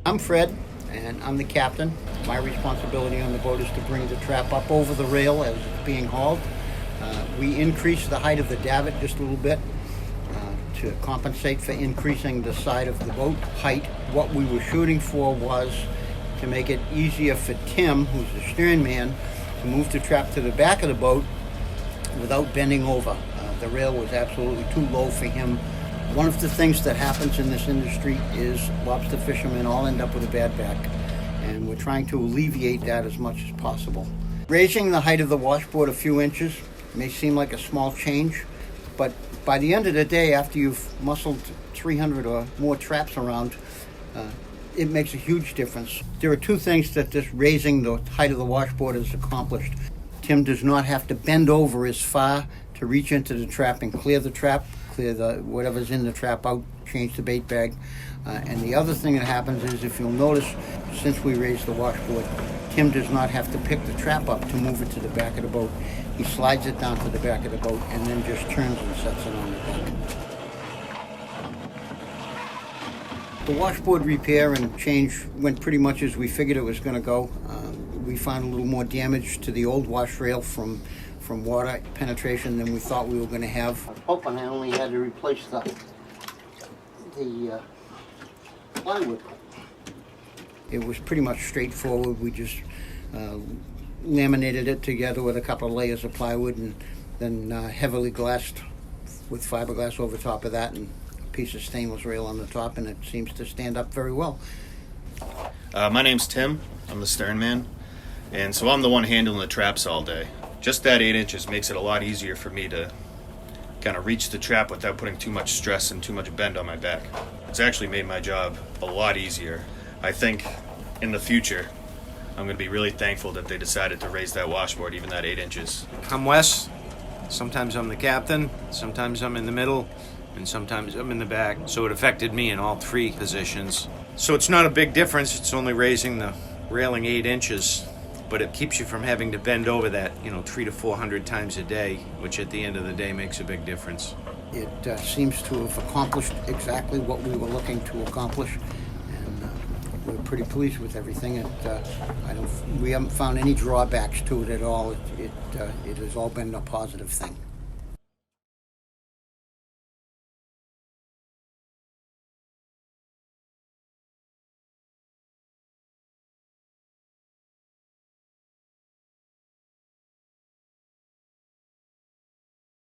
I'm Fred, and I'm the captain. My responsibility on the boat is to bring the trap up over the rail as it's being hauled. We increased the height of the davit just a little bit to compensate for increasing the side of the boat height. What we were shooting for was to make it easier for Tim, who's the stern man, to move the trap to the back of the boat without bending over. The rail was absolutely too low for him. One of the things that happens in this industry is lobster fishermen all end up with a bad back, and we're trying to alleviate that as much as possible. Raising the height of the washboard a few inches may seem like a small change, but by the end of the day, after you've muscled 300 or more traps around, it makes a huge difference. There are two things that this raising the height of the washboard has accomplished. Tim does not have to bend over as far to reach into the trap and clear the trap, clear whatever's in the trap out, change the bait bag. And the other thing that happens is, if you'll notice, since we raised the washboard, Tim does not have to pick the trap up to move it to the back of the boat. He slides it down to the back of the boat and then just turns and sets it on the deck. The washboard repair and change went pretty much as we figured it was going to go. We found a little more damage to the old wash rail from water penetration than we thought we were going to have. I was hoping I only had to replace the plywood. It was pretty much straightforward. We just laminated it together with a couple of layers of plywood and then heavily glassed with fiberglass over top of that and a piece of stainless rail on the top, and it seems to stand up very well. My name's Tim. I'm the stern man, and so I'm the one handling the traps all day. Just that 8 inches makes it a lot easier for me to kind of reach the trap without putting too much stress and too much bend on my back. It's actually made my job a lot easier. I think in the future, I'm going to be really thankful that they decided to raise that washboard, even that 8 inches. I'm Wes. Sometimes I'm the captain, sometimes I'm in the middle, and sometimes I'm in the back. So it affected me in all three positions. So it's not a big difference. It's only raising the railing 8 inches, but it keeps you from having to bend over that, 300 to 400 times a day, which at the end of the day makes a big difference. It seems to have accomplished exactly what we were looking to accomplish, and we're pretty pleased with everything. We haven't found any drawbacks to it at all. It has all been a positive thing.